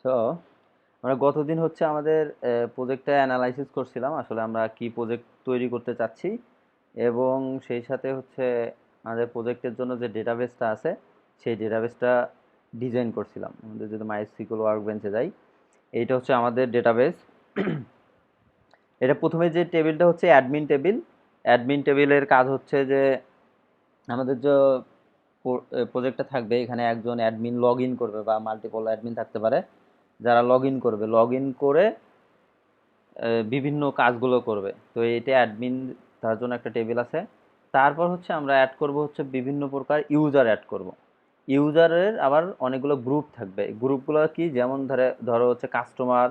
So আমরা গতদিন হচ্ছে আমাদের প্রজেক্টটা অ্যানালাইসিস করছিলাম, আসলে আমরা কি প্রজেক্ট তৈরি করতে চাচ্ছি এবং সেই সাথে হচ্ছে আমাদের প্রজেক্টের জন্য যে ডেটাবেসটা আছে সেই ডেটাবেসটা ডিজাইন করছিলাম। আমাদের যদি মাইস্কুল ওয়ার্কবেঞ্চে যাই, এইটা হচ্ছে আমাদের ডেটাবেস। এটা প্রথমে যে টেবিলটা হচ্ছে অ্যাডমিন টেবিল। অ্যাডমিন টেবিলের কাজ হচ্ছে যে আমাদের যে প্রজেক্টটা থাকবে এখানে একজন অ্যাডমিন লগ ইন করবে বা মাল্টিপল অ্যাডমিন থাকতে পারে, যারা লগ ইন করবে, লগ ইন করে বিভিন্ন কাজগুলো করবে। তো এটা অ্যাডমিন, তার জন্য একটা টেবিল আছে। তারপর হচ্ছে আমরা অ্যাড করব হচ্ছে বিভিন্ন প্রকার ইউজার অ্যাড করব। ইউজারের আবার অনেকগুলো গ্রুপ থাকবে। গ্রুপগুলো কি, যেমন ধরো হচ্ছে কাস্টমার,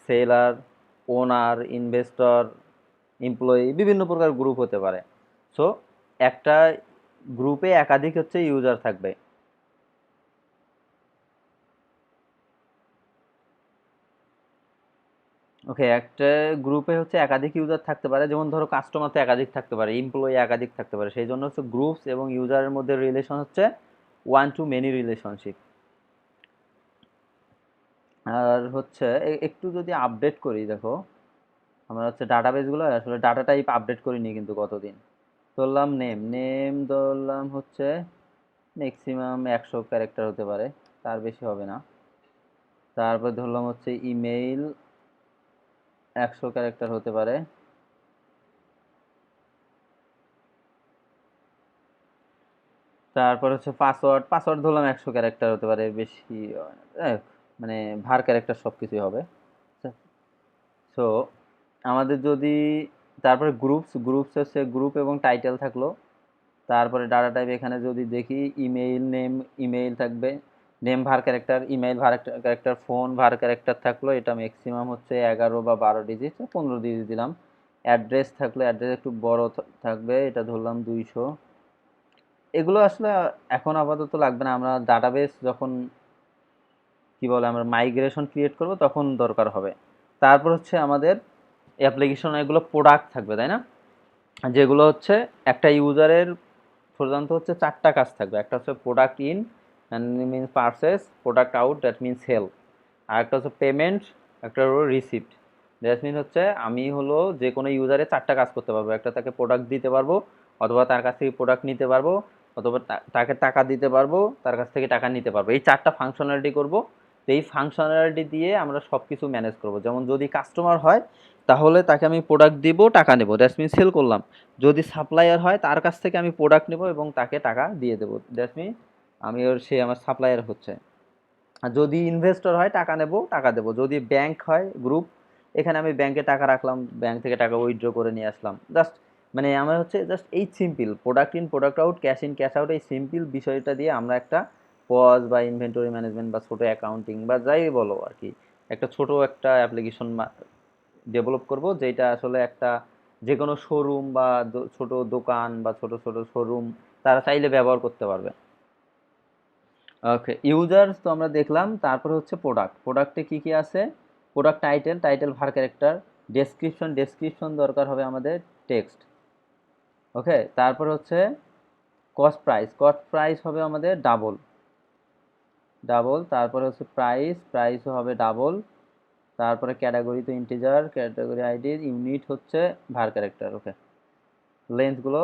সেলার, ওনার, ইনভেস্টর, এমপ্লয়ি, বিভিন্ন প্রকার গ্রুপ হতে পারে। সো একটা গ্রুপে একাধিক হচ্ছে ইউজার থাকবে। ওকে, একটা গ্রুপে হচ্ছে একাধিক ইউজার থাকতে পারে, যেমন ধরো কাস্টমার তো একাধিক থাকতে পারে, এমপ্লয়ি একাধিক থাকতে পারে। সেই জন্য হচ্ছে গ্রুপস এবং ইউজারের মধ্যে রিলেশন হচ্ছে ওয়ান টু মেনি রিলেশনশিপ। আর হচ্ছে একটু যদি আপডেট করি, দেখো আমরা হচ্ছে ডাটাবেসগুলো আসলে ডাটা টাইপ আপডেট করিনি কিন্তু গতদিন। ধরলাম নেম, ধরলাম হচ্ছে ম্যাক্সিমাম 100 ক্যারেক্টার হতে পারে, তার বেশি হবে না। তারপর ধরলাম হচ্ছে ইমেইল, 100 ক্যারেক্টার হতে পারে। তারপর হচ্ছে পাসওয়ার্ড, ধরলাম 100 ক্যারেক্টার হতে পারে, বেশি আহ, মানে ভার ক্যারেক্টার সব কিছুই হবে। সো আমাদের যদি, তারপরে গ্রুপস হচ্ছে গ্রুপ এবং টাইটেল থাকলো। তারপরে ডাটা টাইপ এখানে যদি দেখি, ইমেইল নেম, ইমেইল থাকবে, নেম ভার ক্যারেক্টার, ইমেইল ভার ক্যারেক্টার, ফোন ভার ক্যারেক্টার থাকলো। এটা ম্যাক্সিমাম হচ্ছে 11 বা 12 ডিজিট, 15 ডিজিট দিলাম। অ্যাড্রেস থাকলে অ্যাড্রেস একটু বড় থাকবে, এটা ধরলাম 200। এগুলো আসলে এখন আপাতত লাগবে না, আমরা ডাটাবেস যখন কি বলে আমরা মাইগ্রেশন ক্রিয়েট করব তখন দরকার হবে। তারপর হচ্ছে আমাদের অ্যাপ্লিকেশন এগুলো প্রোডাক্ট থাকবে, তাই না? যেগুলো হচ্ছে একটা ইউজারের প্রধানত হচ্ছে 4টা কাজ থাকবে। একটা হচ্ছে product in, means purchase, product out, that means sale. আর একটা হচ্ছে পেমেন্ট, একটা হলো রিসিপ্ট। দ্যাট মিন হচ্ছে আমি হলো যে কোনো ইউজারে 4টা কাজ করতে পারবো। একটা, তাকে প্রোডাক্ট দিতে পারবো, অথবা তার কাছ থেকে প্রোডাক্ট নিতে পারবো, অথবা তাকে টাকা দিতে পারবো, তার কাছ থেকে টাকা নিতে পারবো। এই 4টা ফাংশনালিটি করব। তো এই ফাংশনালিটি দিয়ে আমরা সব কিছু ম্যানেজ করব। যেমন যদি কাস্টমার হয় তাহলে তাকে আমি প্রোডাক্ট দিব, টাকা নেব, দ্যাটস মিন সেল করলাম। যদি সাপ্লায়ার হয় তার কাছ থেকে আমি প্রোডাক্ট নেব এবং তাকে টাকা দিয়ে দেবো, দ্যাটস মিন সে আমার সাপ্লায়ার হচ্ছে। আর যদি ইনভেস্টর হয় টাকা নেব, টাকা দেবো। যদি ব্যাংক হয় গ্রুপ, এখানে আমি ব্যাংকে টাকা রাখলাম, ব্যাংক থেকে টাকা উইথড্র করে নিয়ে আসলাম। জাস্ট মানে আমার হচ্ছে জাস্ট এই simple product in product out, cash in cash out, এই সিম্পল বিষয়টা দিয়ে আমরা একটা পজ বা ইনভেন্টরি ম্যানেজমেন্ট বা ছোটো অ্যাকাউন্টিং বা যাই বলো আর কি, একটা ছোট একটা অ্যাপ্লিকেশন ডেভেলপ করব, যেটা আসলে একটা যে কোনো শোরুম বা ছোট দোকান বা ছোট ছোট শোরুম তারা চাইলে ব্যবহার করতে পারবে। ওকে, ইউজার্স তো আমরা দেখলাম। তারপরে হচ্ছে প্রোডাক্ট, প্রোডাক্টে কি কি আছে? প্রোডাক্ট টাইটেল, ভার ক্যারেক্টার, ডেসক্রিপশন দরকার হবে আমাদের, টেক্সট। ওকে, তারপর হচ্ছে কস্ট প্রাইস হবে আমাদের ডাবল, তারপরে হচ্ছে প্রাইসও হবে ডাবল। তারপরে ক্যাটাগরি তো ইন্টিজার, ক্যাটাগরি আইডি, ইউনিট হচ্ছে ভার ক্যারেক্টার। ওকে, লেন্থগুলো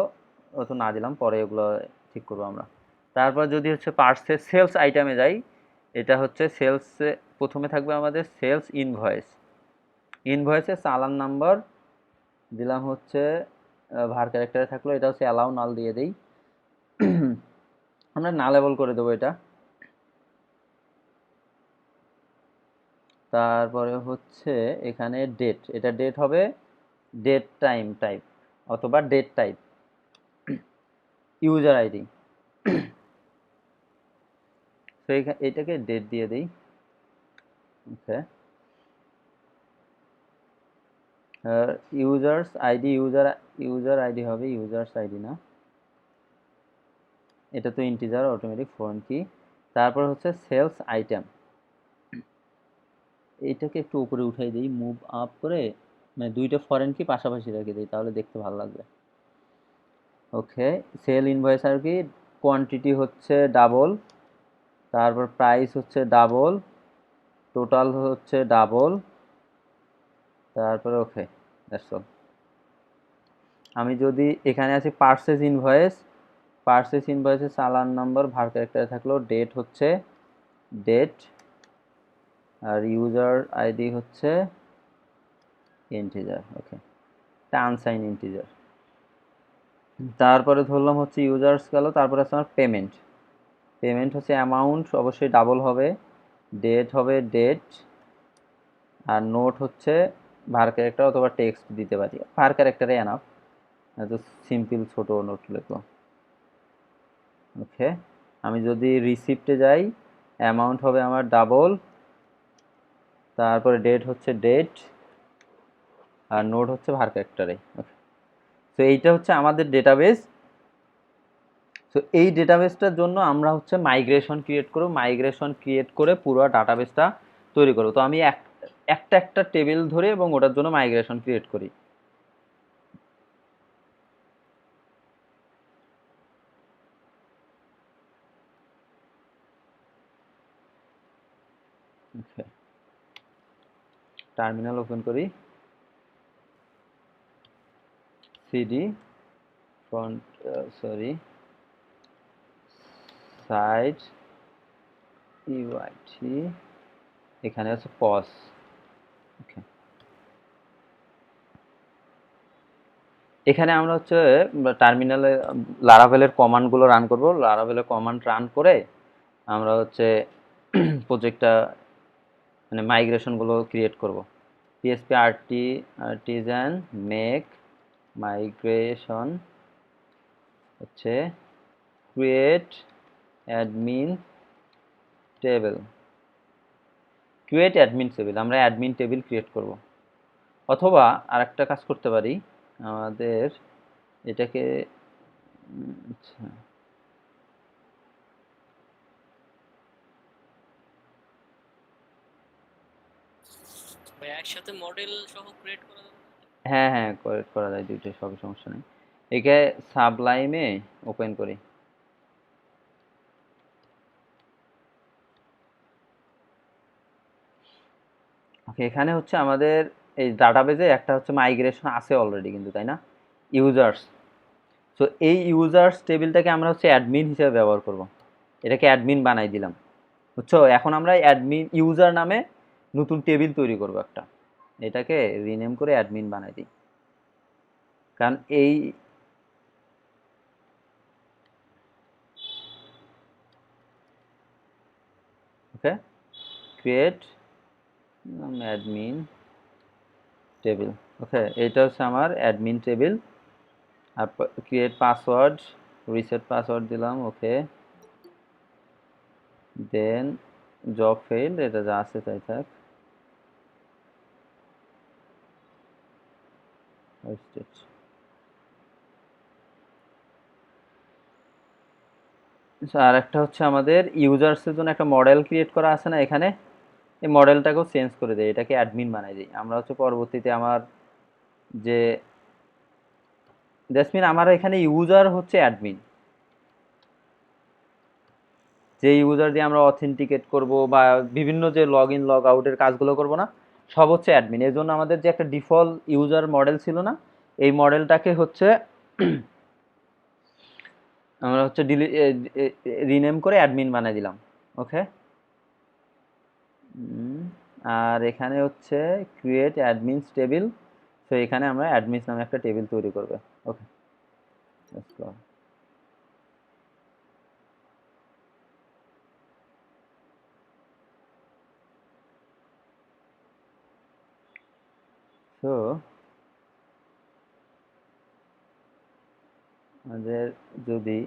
অত না দিলাম, পরে এগুলো ঠিক করবো আমরা। তারপর যদি হচ্ছে পার্সেস সেলস আইটেমে যাই, এটা হচ্ছে সেলসে প্রথমে থাকবে আমাদের সেলস ইনভয়েস। ইনভয়েসে চালান নাম্বার দিলাম হচ্ছে ভার ক্যারেক্টারে থাকলো। এটা হচ্ছে অ্যালাউ নাল দিয়ে দিই, আমরা নালেবল করে দেবো এটা। তারপরে হচ্ছে এখানে ডেট, এটা ডেট হবে, ডেট টাইম টাইপ অথবা ডেট টাইপ। ইউজার আইডি, তো এটাকে ডেট দিয়ে দিই। ওকে, ইউজার্স আইডি, ইউজার আইডি হবে, ইউজার্স আইডি না, এটা তো ইন্টিজার অটোমেটিক ফরেন কি। তারপর হচ্ছে সেলস আইটেম, এইটাকে একটু উপরে উঠাই দিই মুভ আপ করে, মানে দুইটা ফরেন কি পাশাপাশি রেখে দিই, তাহলে দেখতে ভালো লাগবে। ওকে, সেল ইনভয়েস আর কি, কোয়ান্টিটি হচ্ছে ডাবল, তারপর প্রাইস হচ্ছে ডাবল, টোটাল হচ্ছে ডাবল, তারপরে ওকে, দ্যাটস অল। আমি যদি এখানে আছি পারচেজ ইনভয়েসের চালান নাম্বার ভার ক্যারেক্টারে থাকলো, ডেট হচ্ছে ডেট, আর ইউজার আইডি হচ্ছে ইন্টিজার, ওকে, আনসাইন ইন্টিজার। তারপরে ধরলাম হচ্ছে ইউজার্স গেল, তারপরে আছে আমার পেমেন্ট হচ্ছে অ্যামাউন্ট অবশ্যই ডাবল হবে, ডেট হবে ডেট, আর নোট হচ্ছে ভার ক্যারেক্টার অথবা টেক্সট দিতে পারি, ভার ক্যারেক্টারে এনাফ, তো সিম্পল ছোট নোট লিখবো, ওকে। আমি যদি রিসিপ্টে যাই, অ্যামাউন্ট হবে আমার ডাবল, তারপরে ডেট হচ্ছে ডেট, আর নোট হচ্ছে ভার ক্যারেক্টারে, ওকে। তো এইটা হচ্ছে আমাদের ডেটাবেস। তো এই ডেটাবেসটার জন্য আমরা হচ্ছে মাইগ্রেশন ক্রিয়েট করে পুরো ডাটাবেসটা তৈরি করব। তো আমি একটা টেবিল ধরে এবং ওটার জন্য মাইগ্রেশন ক্রিয়েট করি। টার্মিনাল ওপেন করি, সিডি ফ্রন্ট সাইড ইউআইটি, এখানে আছে পজ, ওকে। এখানে আমরা হচ্ছে টার্মিনালে লারাভেলের কমান্ডগুলো রান করব, লারাভেলের কমান্ড রান করে আমরা হচ্ছে প্রজেক্টটা মানে মাইগ্রেশনগুলো ক্রিয়েট করব। পিএসপি আর্টিজান মেক মাইগ্রেশন হচ্ছে ক্রিয়েট অ্যাডমিন টেবিল, আমরা অ্যাডমিন টেবিল ক্রিয়েট করব। অথবা আরেকটা কাজ করতে পারি, আমাদের এটাকে আচ্ছা একসাথে মডেল সহ ক্রিয়েট করা যাবে? হ্যাঁ হ্যাঁ, ক্রিয়েট করা যায় দুইটাই, সবই সমস্যা নেই। একে সাবলাইমে ওপেন করি, ওকে। এখানে হচ্ছে আমাদের এই ডাটাবেজে একটা হচ্ছে মাইগ্রেশন আছে অলরেডি কিন্তু, তাই না, ইউজার্স। সো এই ইউজার্স টেবিলটাকে আমরা হচ্ছে অ্যাডমিন হিসেবে ব্যবহার করব, এটাকে অ্যাডমিন বানাই দিলাম, বুঝছো। এখন আমরা অ্যাডমিন ইউজার নামে নতুন টেবিল তৈরি করব একটা, এটাকে রিনেম করে অ্যাডমিন বানাই দিই, কারণ এই ওকে ক্রিয়েট অ্যাডমিন টেবিল, ওকে। এটা হচ্ছে আমার অ্যাডমিন টেবিল। আর ক্রিয়েট পাসওয়ার্ড, রিসেট পাসওয়ার্ড দিলাম, ওকে। দেন জব ফেইল্ড, এটা যা আছে তাই থাক, আর একটা হচ্ছে আমাদের ইউজার্সের জন্য একটা মডেল ক্রিয়েট করা আছে না এখানে, এই মডেলটাকেও চেঞ্জ করে দেয়, এটাকে অ্যাডমিন বানাই দিই আমরা হচ্ছে পরবর্তীতে আমার যে জেসমিন, আমার এখানে ইউজার হচ্ছে অ্যাডমিন, যে ইউজার দিয়ে আমরা অথেন্টিকেট করব বা বিভিন্ন যে লগ ইন লগ আউটের কাজগুলো করব না, সব হচ্ছে অ্যাডমিন। এর জন্য আমাদের যে একটা ডিফল্ট ইউজার মডেল ছিল না, এই মডেলটাকে হচ্ছে আমরা হচ্ছে রিনেম করে অ্যাডমিন বানাই দিলাম, ওকে। আর এখানে হচ্ছে ক্রিয়েট অ্যাডমিনস টেবিল, তো এখানে আমরা অ্যাডমিনস নামে একটা টেবিল তৈরি করবে, ওকে। তো আমাদের যদি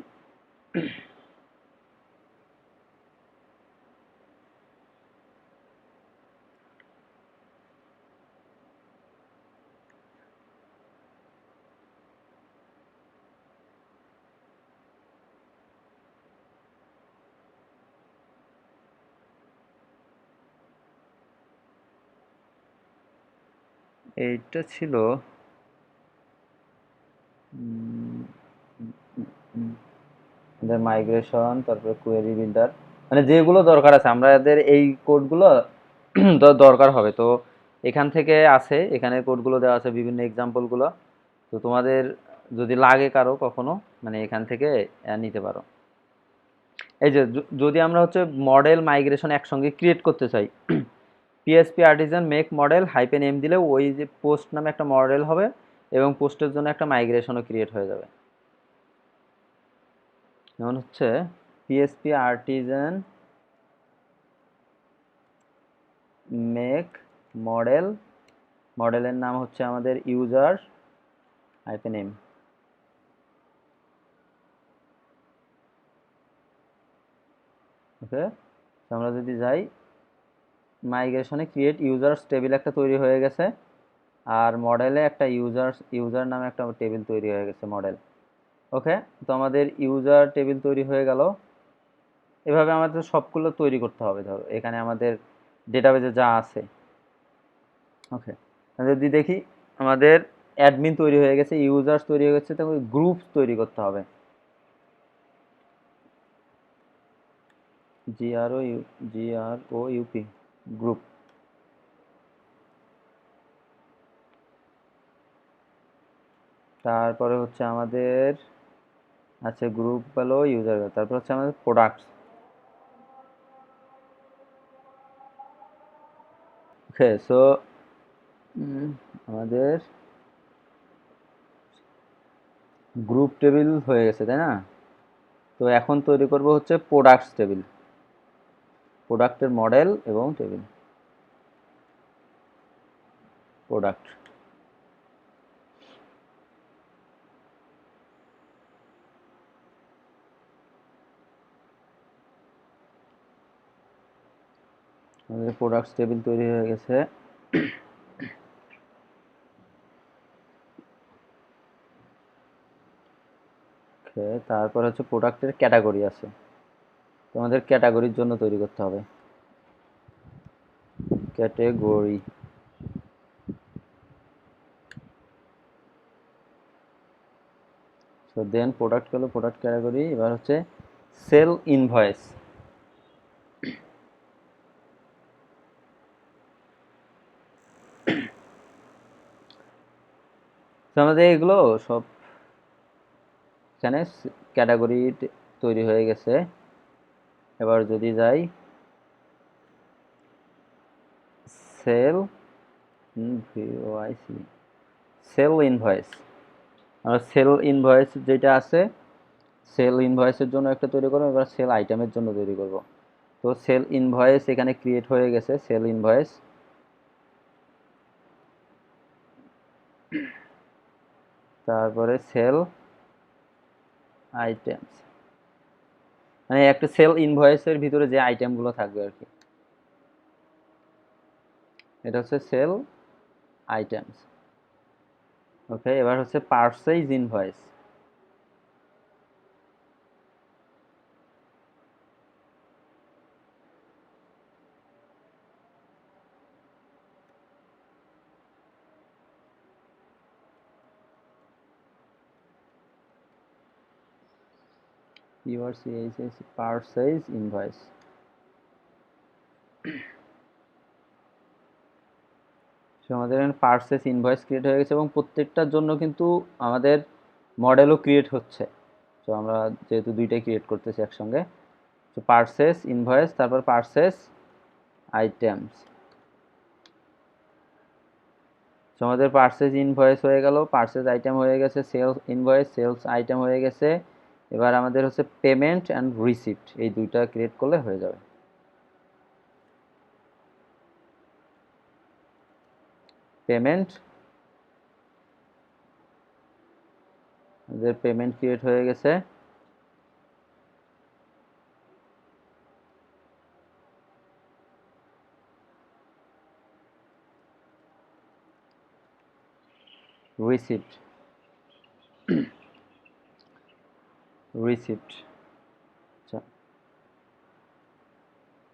এইটা ছিল মাইগ্রেশন, তারপরে কোয়েরি বিল্ডার, মানে যেগুলো দরকার আছে আমাদের এই কোডগুলো দরকার হবে। তো এখান থেকে আছে, এখানে কোডগুলো দেওয়া আছে, বিভিন্ন এক্সাম্পলগুলো। তো তোমাদের যদি লাগে কারো কখনো, মানে এখান থেকে নিতে পারো। এই যে যদি আমরা হচ্ছে মডেল মাইগ্রেশন একসঙ্গে ক্রিয়েট করতে চাই, PSP artisan make model hyphen M দিলে ওই যে পোস্ট নামে একটা মডেল হবে এবং পোস্টের জন্য একটা মাইগ্রেশনও ক্রিয়েট হয়ে যাবে। যেমন হচ্ছে পিএসপি আর্টিজান মেক মডেল, মডেলের নাম হচ্ছে আমাদের ইউজার হাইপেন এম। ওকে, আমরা যদি যাই মাইগ্রেশনে ক্রিয়েট ইউজার্স টেবিল একটা তৈরি হয়ে গেছে, আর মডেলে একটা ইউজার নামে একটা টেবিল তৈরি হয়ে গেছে মডেল। ওকে, তো আমাদের ইউজার টেবিল তৈরি হয়ে গেল। এভাবে আমাদের সবগুলো তৈরি করতে হবে। ধরো এখানে আমাদের ডেটাবেজে যা আছে। ওকে, যদি দেখি আমাদের অ্যাডমিন তৈরি হয়ে গেছে, ইউজার্স তৈরি হয়ে গেছে, তখন গ্রুপ তৈরি করতে হবে। GROUP group. তারপরে হচ্ছে আমাদের আচ্ছা গ্রুপ হলো ইউজার, তারপর হচ্ছে আমাদের প্রোডাক্টস। ওকে, সো আমাদের গ্রুপ টেবিল হয়ে গেছে, তাই না? তো এখন তৈরি করব হচ্ছে প্রোডাক্টস টেবিল, প্রোডাক্টের মডেল এবং টেবিল। প্রোডাক্ট, আমাদের প্রোডাক্টস টেবিল তৈরি হয়ে গেছে। তারপর হচ্ছে প্রোডাক্টের ক্যাটাগরি আছে, তোমাদের ক্যাটাগরির জন্য তৈরি করতে হবে ক্যাটেগরি। সো দেন প্রোডাক্ট হলো প্রোডাক্ট ক্যাটাগরি। এবার হচ্ছে সেল ইনভয়েস। তো আমাদের এগুলো সব এখানে ক্যাটাগরি তৈরি হয়ে গেছে। এবার যদি যাই সেল সেল ইনভয়েস, আমরা সেল ইনভয়েস যেটা আছে, সেল ইনভয়েসের জন্য একটা তৈরি করবো, এবার সেল আইটেমের জন্য তৈরি করব। তো সেল ইনভয়েস এখানে ক্রিয়েট হয়ে গেছে, সেল ইনভয়েস। তারপরে সেল আইটেমস, মানে একটা সেল ইনভয়েসের ভিতরে যে আইটেমগুলো থাকবে আর কি, এটা হচ্ছে সেল আইটেমস। ওকে, এবার হচ্ছে পারচেজ ইনভয়েস। Purchase invoice. আমাদের এখানে পারচেজ ইনভয়েস ক্রিয়েট হয়ে গেছে এবং প্রত্যেকটার জন্য কিন্তু আমাদের মডেলও ক্রিয়েট হচ্ছে। তো আমরা যেহেতু দুইটাই ক্রিয়েট করতেছি একসঙ্গে, তো পারচেজ ইনভয়েস, তারপর পারচেজ আইটেমস। তো আমাদের পারচেজ ইনভয়েস হয়ে গেল, পারচেজ আইটেম হয়ে গেছে, সেলস ইনভয়েস, সেলস আইটেম হয়ে গেছে। এবার আমাদের হচ্ছে পেমেন্ট অ্যান্ড রিসিপ্ট, এই দুইটা ক্রিয়েট করলে হয়ে যাবে। পেমেন্ট, আমাদের পেমেন্ট ক্রিয়েট হয়ে গেছে। Receipt, receipt. আচ্ছা,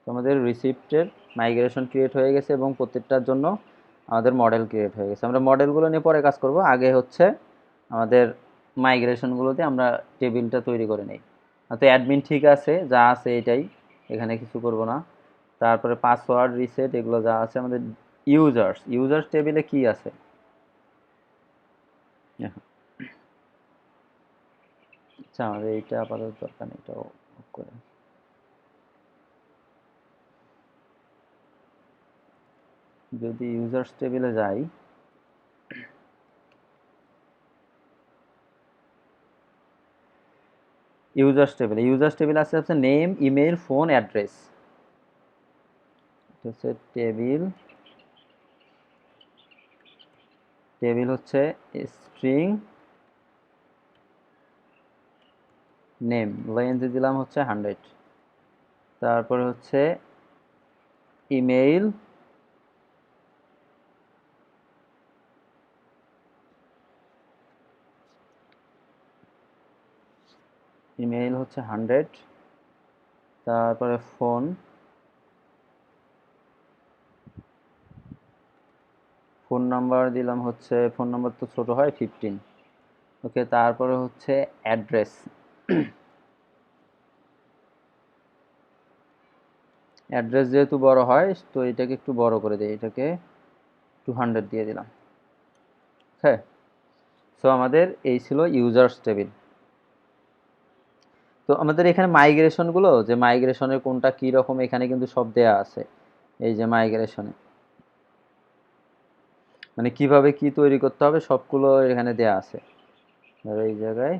তো আমাদের রিসিপ্টের মাইগ্রেশন ক্রিয়েট হয়ে গেছে এবং প্রত্যেকটার জন্য আমাদের মডেল ক্রিয়েট হয়ে গেছে। আমরা মডেলগুলো নিয়ে পরে কাজ করব, আগে হচ্ছে আমাদের মাইগ্রেশনগুলোতে আমরা টেবিলটা তৈরি করে নিই। তো অ্যাডমিন ঠিক আছে, যা আছে এটাই, এখানে কিছু করব না। তারপরে পাসওয়ার্ড রিসেট এগুলো যা আছে আমাদের। ইউজার্স টেবিলে কি আছে? আচ্ছা, আমাদের এইটা আপাতত দরকার নেই, এটাও অফ করে। যদি ইউজার্স টেবিলে যাই, ইউজার্স টেবিলে আছে হচ্ছে নেম, ইমেল, ফোন, অ্যাড্রেস। এটা হচ্ছে টেবিল হচ্ছে স্ট্রিং নেম, লেন্থ দিলাম হচ্ছে 100। তারপরে হচ্ছে ইমেইল, হচ্ছে 100। তারপরে ফোন নাম্বার দিলাম হচ্ছে, ফোন নাম্বার তো ছোট হয় 15। ওকে, তারপরে হচ্ছে অ্যাড্রেস। অ্যাড্রেস যেহেতু বড় হয় তো এটাকে একটু বড় করে দিই, এটাকে 200 দিয়ে দিলাম। হ্যাঁ, সো আমাদের এই ছিল ইউজার্স টেবিল। তো আমাদের এখানে মাইগ্রেশনগুলো, যে মাইগ্রেশনের কোনটা কী রকম, এখানে কিন্তু সব দেয়া আছে। এই যে মাইগ্রেশনে মানে কিভাবে কি তৈরি করতে হবে সবগুলো এখানে দেয়া আছে। এই জায়গায়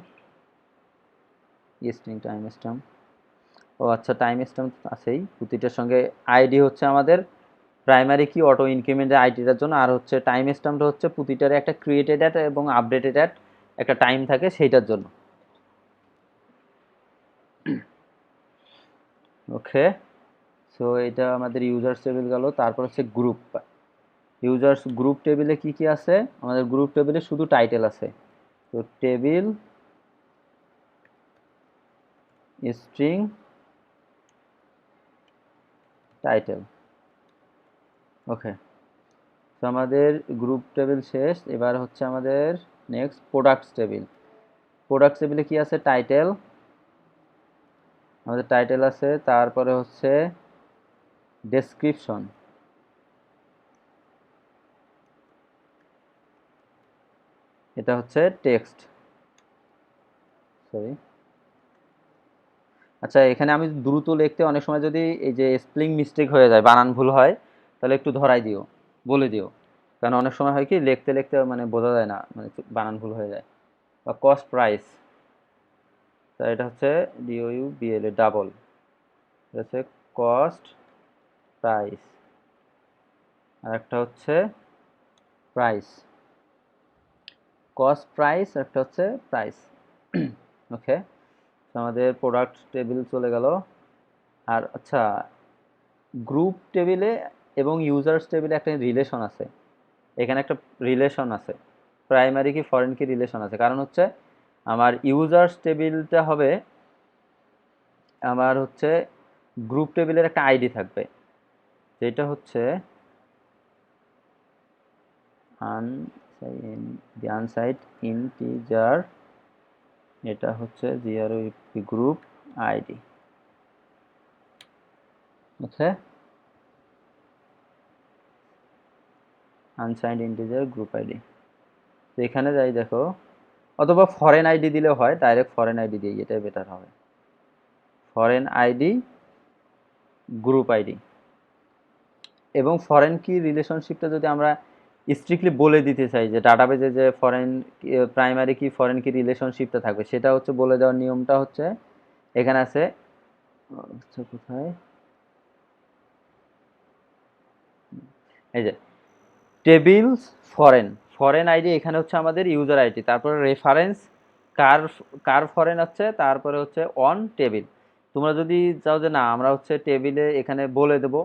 স্ট্রিং টাইম স্ট্যাম্প, ও আচ্ছা, টাইম স্ট্যাম্প আছেই প্রতিটার সঙ্গে। আইডি হচ্ছে আমাদের প্রাইমারি কি অটো ইনক্রিমেন্টের আইডিটার জন্য, আর হচ্ছে টাইম স্ট্যাম্পটা হচ্ছে প্রতিটারে একটা ক্রিয়েটেড অ্যাট এবং আপডেটেড অ্যাট একটা টাইম থাকে সেইটার জন্য। ওকে, সো এটা আমাদের ইউজার্স টেবিল গেল। তারপর হচ্ছে গ্রুপ। গ্রুপ টেবিলে কি কি আছে? আমাদের গ্রুপ টেবিলে শুধু টাইটেল আছে। তো টেবিল স্ট্রিং টাইটেল। ওকে, তো আমাদের গ্রুপ টেবিল শেষ। এবার হচ্ছে আমাদের নেক্সট প্রোডাক্টস টেবিল। প্রোডাক্টস টেবিলে কি আছে? টাইটেল, আমাদের টাইটেল আছে। তারপরে হচ্ছে ডেসক্রিপশন, এটা হচ্ছে টেক্সট। সরি, আচ্ছা, এখানে আমি দ্রুত লিখতে অনেক সময় যদি এই যে স্পেলিং মিস্টেক হয়ে যায়, বানান ভুল হয়, তাহলে একটু ধরাই দিও, বলে দিও। কারণ অনেক সময় হয় কি লিখতে লিখতে মানে বোঝা যায় না, মানে বানান ভুল হয়ে যায়। বা কস্ট প্রাইস, তা এটা হচ্ছে DOUBL ডাবল, এটা হচ্ছে কস্ট প্রাইস। আর একটা হচ্ছে প্রাইস, কস্ট প্রাইস, একটা হচ্ছে প্রাইস। ওকে, আমাদের প্রোডাক্ট টেবিল চলে গেল। আর আচ্ছা, গ্রুপ টেবিলে এবং ইউজার্স টেবিলে একটা রিলেশন আছে। এখানে একটা রিলেশন আছে, প্রাইমারি কি ফরেন কি রিলেশন আছে। কারণ হচ্ছে আমার ইউজার্স টেবিলটা হবে, আমার হচ্ছে গ্রুপ টেবিলের একটা আইডি থাকবে, যেটা হচ্ছে আনসাইড ইন্টিজার, এটা হচ্ছে গ্রুপ আইডি। ওকে, আনসাইন্ড ইন্টিজার গ্রুপ আইডি। তো এখানে যাই দেখো, অথবা ফরেন আইডি দিলেও হয়, ডাইরেক্ট ফরেন আইডি দিয়ে, এটাই বেটার হবে। Foreign ID group ID. এবং ফরেন কি রিলেশনশিপটা যদি আমরা স্ট্রিক্টলি বলে দিতে চাই, যে ডাটাবেজে যে ফরেন প্রাইমারি কি ফরেন কি রিলেশনশিপটা থাকবে, সেটা হচ্ছে বলে দেওয়ার নিয়মটা হচ্ছে এখানে আছে। কোথায়, এই যে টেবিলস ফরেন, ফরেন আইডি এখানে হচ্ছে আমাদের ইউজার আইডি, তারপরে রেফারেন্স কার, ফরেন হচ্ছে, তারপরে হচ্ছে অন টেবিল। তোমরা যদি চাও যে না আমরা হচ্ছে টেবিলে এখানে বলে দেব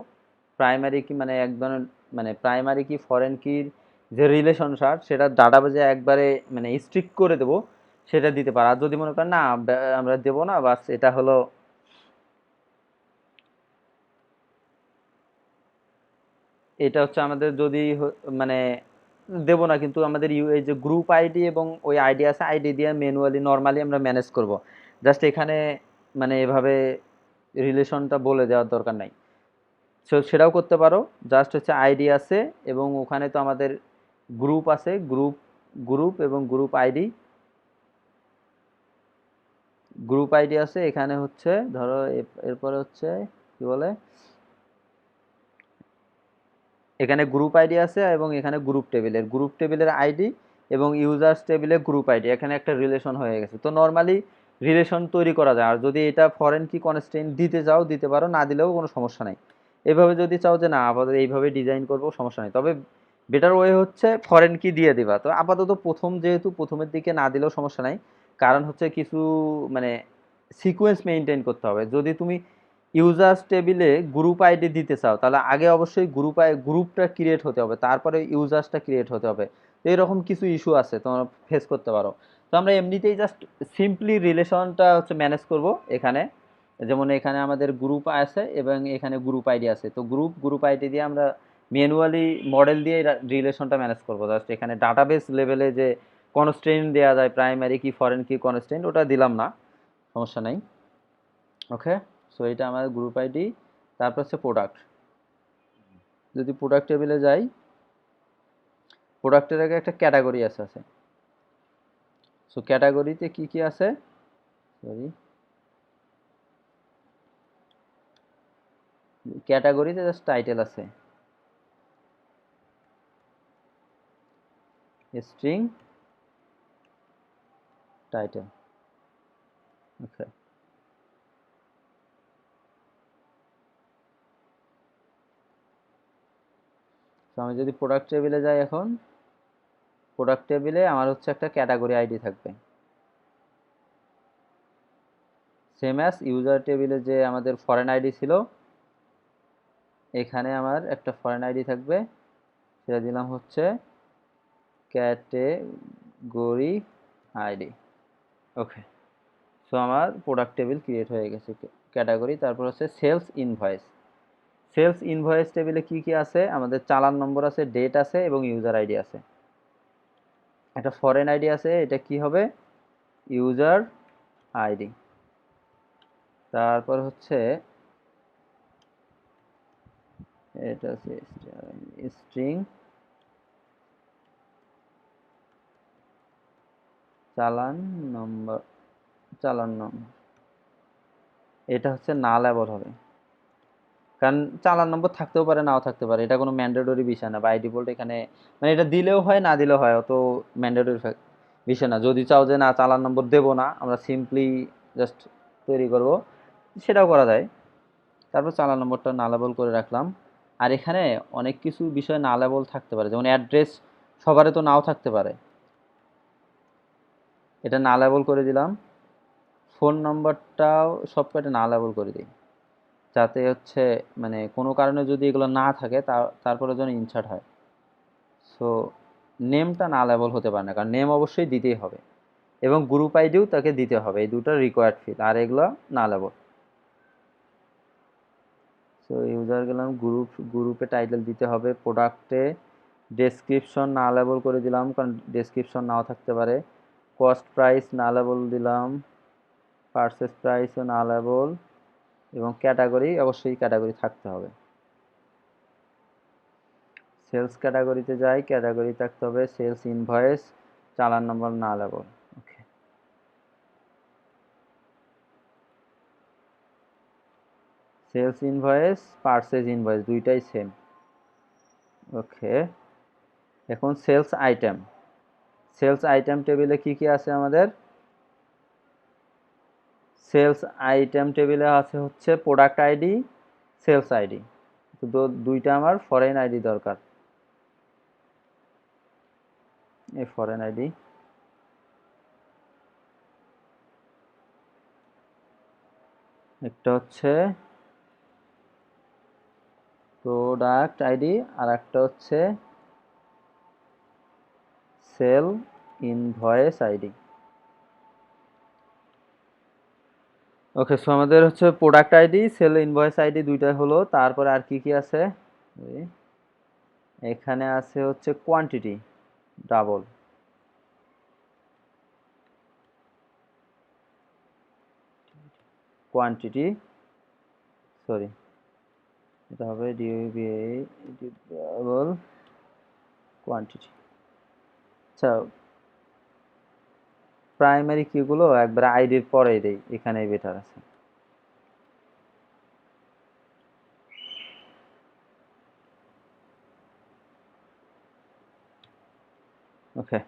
প্রাইমারি কি মানে একদম মানে প্রাইমারি কি ফরেন কির যে রিলেশনটা সেটা ডাটাবেজে একবারে মানে স্ট্রিক্ট করে দেব, সেটা দিতে পারো। আর যদি মনে করেন না আমরা দেবো না, বাস এটা হলো, এটা হচ্ছে আমাদের যদি মানে দেবো না, কিন্তু আমাদের এই যে গ্রুপ আইডি এবং ওই আইডি আছে, আইডি দিয়ে ম্যানুয়ালি নর্মালি আমরা ম্যানেজ করব। জাস্ট এখানে মানে এভাবে রিলেশনটা বলে দেওয়ার দরকার নাই। সেটাও করতে পারো। জাস্ট হচ্ছে আইডি আছে এবং ওখানে তো আমাদের গ্রুপ আছে, গ্রুপ গ্রুপ এবং গ্রুপ আইডি আছে। এখানে হচ্ছে ধরো এরপরে হচ্ছে কি বলে, এখানে গ্রুপ আইডি আছে এবং এখানে গ্রুপ টেবিলের আইডি এবং ইউজার্স টেবিলে গ্রুপ আইডি, এখানে একটা রিলেশন হয়ে গেছে। তো নর্মালি রিলেশন তৈরি করা যায়। আর যদি এটা ফরেন কি কনস্ট্রেইন দিতে চাও দিতে পারো, না দিলেও কোনো সমস্যা নাই। এভাবে যদি চাও যে না আপাতত এইভাবে ডিজাইন করবো, সমস্যা নেই। তবে বেটার ওয়ে হচ্ছে ফরেন কি দিয়ে দিবা। তো আপাতত যেহেতু প্রথমের দিকে না দিলেও সমস্যা নাই, কারণ হচ্ছে কিছু মানে সিকোয়েন্স মেনটেন করতে হবে। যদি তুমি ইউজার্স টেবিলে গ্রুপ আইডি দিতে চাও, তাহলে আগে অবশ্যই গ্রুপটা ক্রিয়েট হতে হবে, তারপরে ইউজার্সটা ক্রিয়েট হতে হবে। তো এরকম কিছু ইস্যু আছে, তোমরা ফেস করতে পারো। তো আমরা এমনিতেই জাস্ট সিম্পলি রিলেশনটা হচ্ছে ম্যানেজ করব এখানে। যেমন এখানে আমাদের গ্রুপ আছে এবং এখানে গ্রুপ আইডি আছে। তো গ্রুপ আইডি দিয়ে আমরা ম্যানুয়ালি মডেল দিয়ে রিলেশনটা ম্যানেজ করব। জাস্ট এখানে ডাটাবেস লেভেলে যে কনস্ট্রেইন দেওয়া যায়, প্রাইমারি কি ফরেন কি কনস্ট্রেইন, ওটা দিলাম না, সমস্যা নাই। ওকে, সো এটা আমাদের গ্রুপ আইডি। তারপর হচ্ছে প্রোডাক্ট। যদি প্রোডাক্ট টেবিলে যাই, প্রোডাক্টের আগে একটা ক্যাটাগরি আছে। সো ক্যাটাগরিতে কি কি আছে, সরি, ক্যাটাগরিতে জাস্ট টাইটেল আছে, স্ট্রিং টাইটেল। ওকে, তো আমি যদি প্রোডাক্ট টেবিলে যাই, এখন প্রোডাক্ট টেবিলে আমার হচ্ছে একটা ক্যাটাগরি আইডি থাকবে, সেম অ্যাজ ইউজার টেবিলে যে আমাদের ফরেন আইডি ছিল, এখানে আমার একটা ফরেন আইডি থাকবে, সেটা দিলাম হচ্ছে ক্যাটেগরি আইডি। ওকে, সো আমার প্রোডাক্ট টেবিল ক্রিয়েট হয়ে গেছে, ক্যাটাগরি। তারপর হচ্ছে সেলস ইনভয়েস টেবিলে কি কি আছে, আমাদের চালান নম্বর আছে, ডেট আছে এবং ইউজার আইডি আছে। একটা ফরেন আইডি আছে, এটা কি হবে, ইউজার আইডি। তারপর হচ্ছে এটা আছে স্ট্রিং চালান নম্বর, চালান নম্বর, এটা হচ্ছে নালেবল হবে। কারণ চালান নম্বর থাকতেও পারে নাও থাকতে পারে, এটা কোনো ম্যান্ডেটরি বিষয় না। বাই ডিফল্ট এখানে মানে এটা দিলেও হয় না দিলেও হয়, অত ম্যান্ডেটরি বিষয় না। যদি চাও যে না চালান নম্বর দেবো না, আমরা সিম্পলি জাস্ট তৈরি করব, সেটাও করা যায়। তারপর চালান নম্বরটা নালেবল করে রাখলাম। আর এখানে অনেক কিছু বিষয় নালেবল থাকতে পারে, যেমন অ্যাড্রেস সবারে তো নাও থাকতে পারে, এটা নালেবল করে দিলাম। ফোন নম্বরটাও সব কটা নালেবল করে দিই, যাতে হচ্ছে মানে কোনো কারণে যদি এগুলো না থাকে তারপরে যেন ইনসার্ট হয়। সো নেমটা না লেবল হতে পারে না, কারণ নেম অবশ্যই দিতেই হবে এবং গ্রুপ আইডিও তাকে দিতে হবে, এই দুটো রিকোয়ার্ড ফিল, আর এগুলো না লেবল। সো ইউজার গেলাম, গ্রুপে টাইটেল দিতে হবে, প্রোডাক্টে ডেসক্রিপশন না লেবল করে দিলাম, কারণ ডেসক্রিপশন নাও থাকতে পারে। কস্ট প্রাইস না লেবল দিলাম, পারচেস প্রাইসও না লেবল, এবং ক্যাটাগরি অবশ্যই ক্যাটাগরি থাকতে হবে। সেলস ক্যাটাগরিতে যাই, ক্যাটাগরি থাকতে হবে সেলস ইনভয়েস, চালান নম্বর না লেবল। ওকে, সেলস ইনভয়েস পারচেজ ইনভয়েস দুইটাই সেম। ওকে, এখন সেলস আইটেম টেবিলে কি কি আছে আমাদের, সেলস আইটেম টেবিলে আছে হচ্ছে প্রোডাক্ট আইডি, সেলস আইডি। তো দুইটা আমার ফরেন আইডি দরকার, এই ফরেন আইডি। একটা হচ্ছে প্রোডাক্ট আইডি আর একটা হচ্ছে sale invoice ID. Okay, so আমাদের হচ্ছে product ID sale invoice ID দুইটা হলো। তারপরে আর কি কি আছে, এখানে আছে হচ্ছে কোয়ান্টিটি ডাবল, কোয়ান্টিটি, সরি, এটা হবে ডিভিডেবল কোয়ান্টিটি। আচ্ছা, প্রাইমারি কিগুলো একবার আইডির পরেই দেই, এখানেই বেটার আছে। ওকে,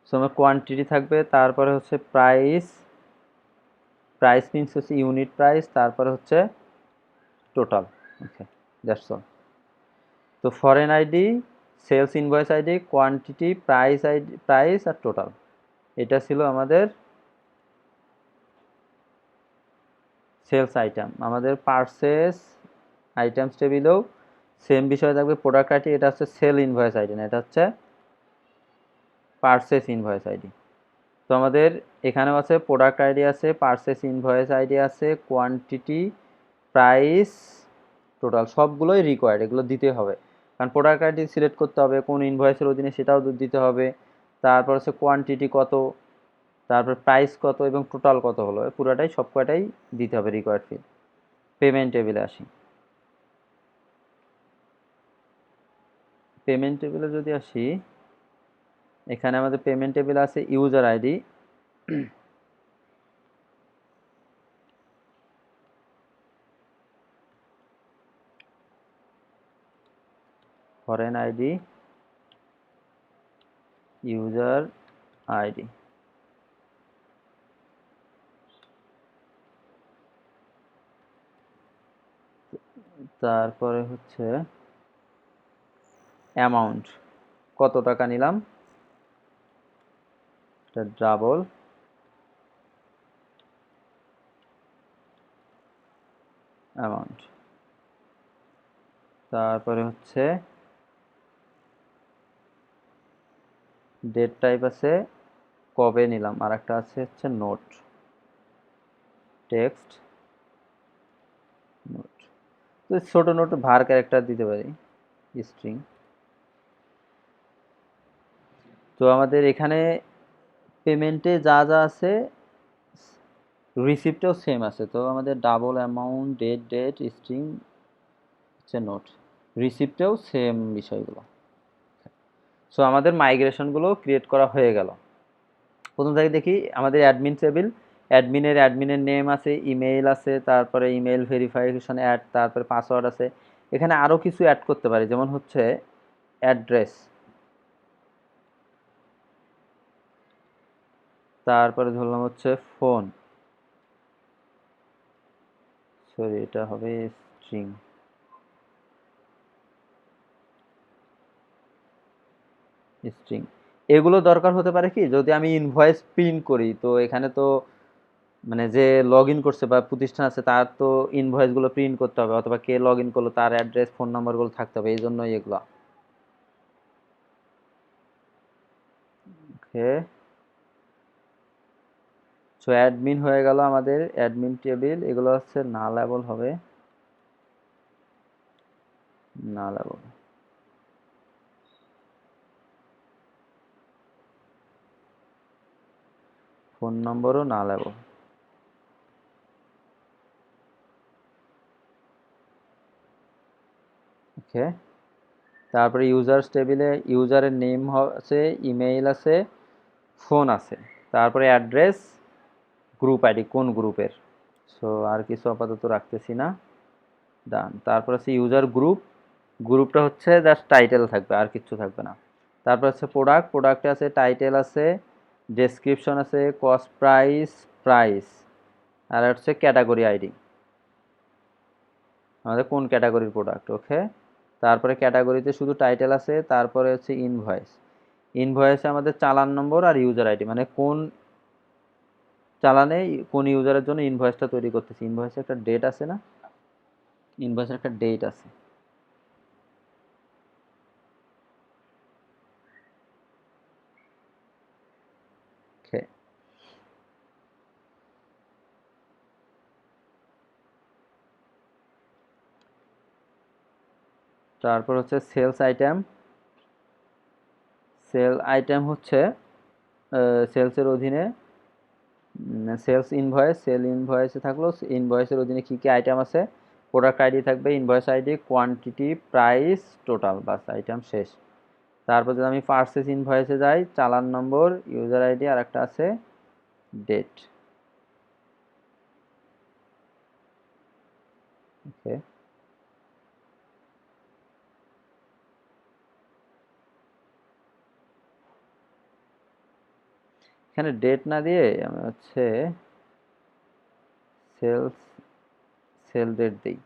সো আমার কোয়ান্টিটি থাকবে, তারপরে হচ্ছে প্রাইস। প্রাইস মিনস হচ্ছে ইউনিট প্রাইস, তারপরে হচ্ছে টোটাল। Okay, that's all. তো foreign ID, sales invoice ID, quantity, price ID, price আর টোটাল, এটা ছিল আমাদের সেলস আইটেম। আমাদের পারচেস আইটেমস টেবিলেও সেম বিষয় থাকবে, প্রোডাক্ট আইডি, এটা হচ্ছে সেল ইনভয়েস আইডি না, এটা হচ্ছে পারচেস ইনভয়েস আইডি। তো আমাদের এখানেও আছে প্রোডাক্ট আইডি আছে, পারচেস ইনভয়েস আইডি আছে, কোয়ান্টিটি, প্রাইস, টোটাল, সবগুলোই রিকোয়ার্ড, এগুলো দিতে হবে। কারণ প্রোডাক্ট আইডি সিলেক্ট করতে হবে কোন ইনভয়েসের অধীনে, সেটাও দিতে হবে। তারপর হচ্ছে কোয়ান্টিটি কত, তারপর প্রাইস কত এবং টোটাল কত হলো, পুরোটাই সব কয়টাই দিতে হবে রিকোয়ার্ড ফিল্ড। পেমেন্ট টেবিলে আসি। পেমেন্ট টেবিলে যদি আসি, এখানে আমাদের পেমেন্ট টেবিল আছে user ID, foreign ID, user ID, তারপরে হচ্ছে অ্যামাউন্ট, কত টাকা নিলাম, এটা ডাবল অ্যামাউন্ট। তারপরে হচ্ছে ডেট টাইপ আছে কবে নিলাম, আর একটা আছে হচ্ছে নোট, টেক্সট নোট। তো ছোট নোট ভার ক্যারেক্টার দিতে পারি, স্ট্রিং। তো আমাদের এখানে পেমেন্টে যা যা আছে রিসিপ্টেও সেম আছে, তো আমাদের ডাবল অ্যামাউন্ট, ডেট স্ট্রিং হচ্ছে নোট, রিসিপ্টেও সেম বিষয়গুলো। সো আমাদের মাইগ্রেশনগুলো ক্রিয়েট করা হয়ে গেল। প্রথম থেকে দেখি আমাদের অ্যাডমিন টেবিল, অ্যাডমিনের নেম আছে, ইমেইল আছে, তারপরে ইমেইল ভেরিফিকেশন অ্যাড, তারপরে পাসওয়ার্ড আছে। এখানে আরও কিছু অ্যাড করতে পারি, যেমন হচ্ছে অ্যাড্রেস, তারপরে ধরলাম হচ্ছে ফোন, সরি এটা হবে স্ট্রিং, স্ট্রিং। এগুলো দরকার হতে পারে কি, যদি আমি ইনভয়েস প্রিন্ট করি, তো এখানে তো মানে যে লগ ইন করছে বা প্রতিষ্ঠান আছে তার তো ইনভয়েসগুলো প্রিন্ট করতে হবে, অথবা কে লগ ইন করলো তার অ্যাড্রেস ফোন নাম্বারগুলো থাকতে হবে, এই জন্যই এগুলো। ওকে, সো অ্যাডমিন হয়ে গেল আমাদের, অ্যাডমিন টেবিল, এগুলো হচ্ছে নালেবল হবে, নালেবল। ফোন নম্বরও নালেবল। ওকে, তারপরে ইউজার্স টেবিলে ইউজারের নেম আছে, ইমেইল আছে, ফোন আছে, তারপরে অ্যাড্রেস, গ্রুপ আইডি কোন গ্রুপের। সো আর কিছু আপাতত রাখতেছি না, ডান। তারপর আছে ইউজার গ্রুপ, গ্রুপটা হচ্ছে জাস্ট টাইটেল থাকবে, আর কিছু থাকবে না। তারপর হচ্ছে প্রোডাক্ট, প্রোডাক্টে আছে টাইটেল আছে, ডেসক্রিপশন আছে, কস্ট প্রাইস, প্রাইস, আর হচ্ছে ক্যাটাগরি আইডি, আমাদের কোন ক্যাটাগরির প্রোডাক্ট। ওকে, তারপরে ক্যাটাগরিতে শুধু টাইটেল আছে, তারপরে হচ্ছে ইনভয়েস, ইনভয়েসে আমাদের চালান নম্বর আর ইউজার আইডি, মানে কোন চালানে কোন ইউজারের জন্য ইনভয়েসটা তৈরি করতেছি, ইনভয়েসে একটা ডেট আছে না, ইনভয়েসের একটা ডেট আছে। ওকে, তারপর হচ্ছে সেলস আইটেম, সেল আইটেম হচ্ছে সেলসের অধীনে সেলস ইনভয়েস, সেল ইনভয়েসে থাকলো ইনভয়েসের অধীনে কী কী আইটেম আছে, প্রোডাক্ট আইডি থাকবে, invoice ID, quantity, price, total, বাস আইটেম শেষ। তারপর যদি আমি পারচেজ ইনভয়েসে যাই, চালান নম্বর, ইউজার আইডি, আর একটা আছে ডেট। ওকে, এখানে ডেট না দিয়ে আমি হচ্ছে সেলস সেল ডেট দিই,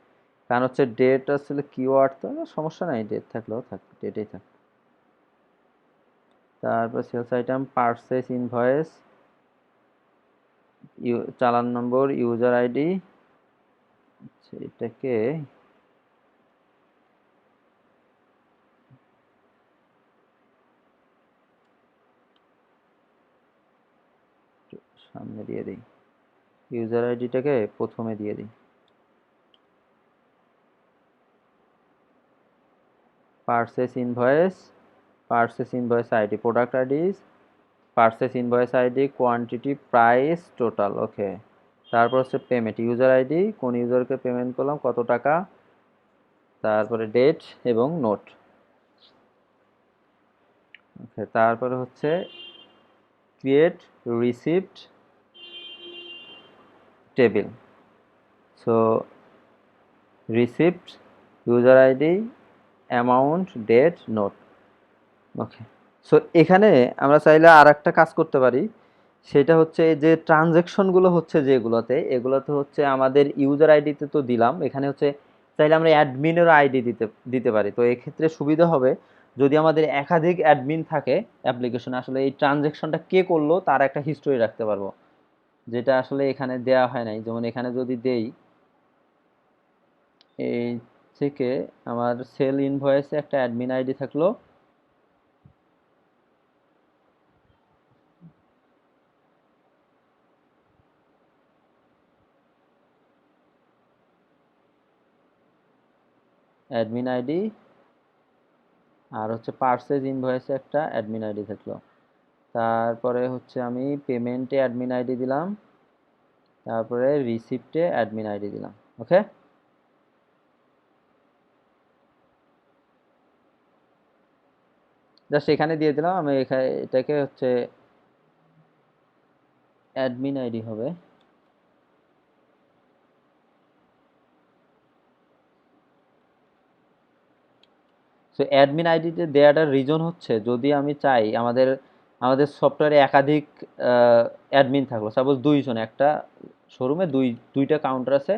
কারণ হচ্ছে ডেট আসলে কিওয়ার্ড, তো সমস্যা নাই, ডেট থাকলেও থাক, ডেটেই থাক। তারপর সেলস আইটেম, পারচেজ ইনভয়েস, চালান নম্বর, ইউজার আইডি, এটাকে সামনে দিয়ে দিই, ইউজার আইডিটাকে প্রথমে দিয়ে দিই। Purchase invoice ID, product ID, purchase invoice ID, quantity, price, total. Okay, তারপর হচ্ছে পেমেন্ট, ইউজার আইডি, কোন ইউজারকে পেমেন্ট করলাম, কত টাকা, তারপরে ডেট এবং নোট। ওকে, তারপরে হচ্ছে create receipt table. So receipt, user ID, amount, date, note. Okay, so এখানে আমরা চাইলে আর একটা কাজ করতে পারি, সেটা হচ্ছে যে ট্রানজ্যাকশনগুলো হচ্ছে যেগুলোতে, এগুলোতে হচ্ছে আমাদের ইউজার আইডিতে তো দিলাম, এখানে হচ্ছে চাইলে আমরা অ্যাডমিনের আইডি দিতে দিতে পারি। তো এক্ষেত্রে সুবিধা হবে যদি আমাদের একাধিক অ্যাডমিন থাকে অ্যাপ্লিকেশনে, আসলে এই ট্রানজ্যাকশনটা কে করলো তার একটা হিস্টোরি রাখতে পারবো, যেটা আসলে এখানে দেয়া হয় নাই। যেমন এখানে যদি দেই, এই থেকে আমার সেল ইনভয়েসে একটা অ্যাডমিন আইডি থাকলো, অ্যাডমিন আইডি, আর হচ্ছে পারচেজ ইনভয়েসে একটা অ্যাডমিন আইডি থাকলো। তারপরে হচ্ছে আমি পেমেন্টে অ্যাডমিন আইডি দিলাম, তারপরে রিসিপ্টে অ্যাডমিন আইডি দিলাম। ওকে, জাস্ট এখানে দিয়ে দিলাম আমি, এখানে এটাকে হচ্ছে অ্যাডমিন আইডি হবে। সো অ্যাডমিন আইডিতে দেওয়াটার রিজন হচ্ছে যদি আমি চাই আমাদের আমাদের সফটওয়্যারে একাধিক অ্যাডমিন থাকলো, সাপোজ দুইজন, একটা শোরুমে দুইটা কাউন্টার আছে,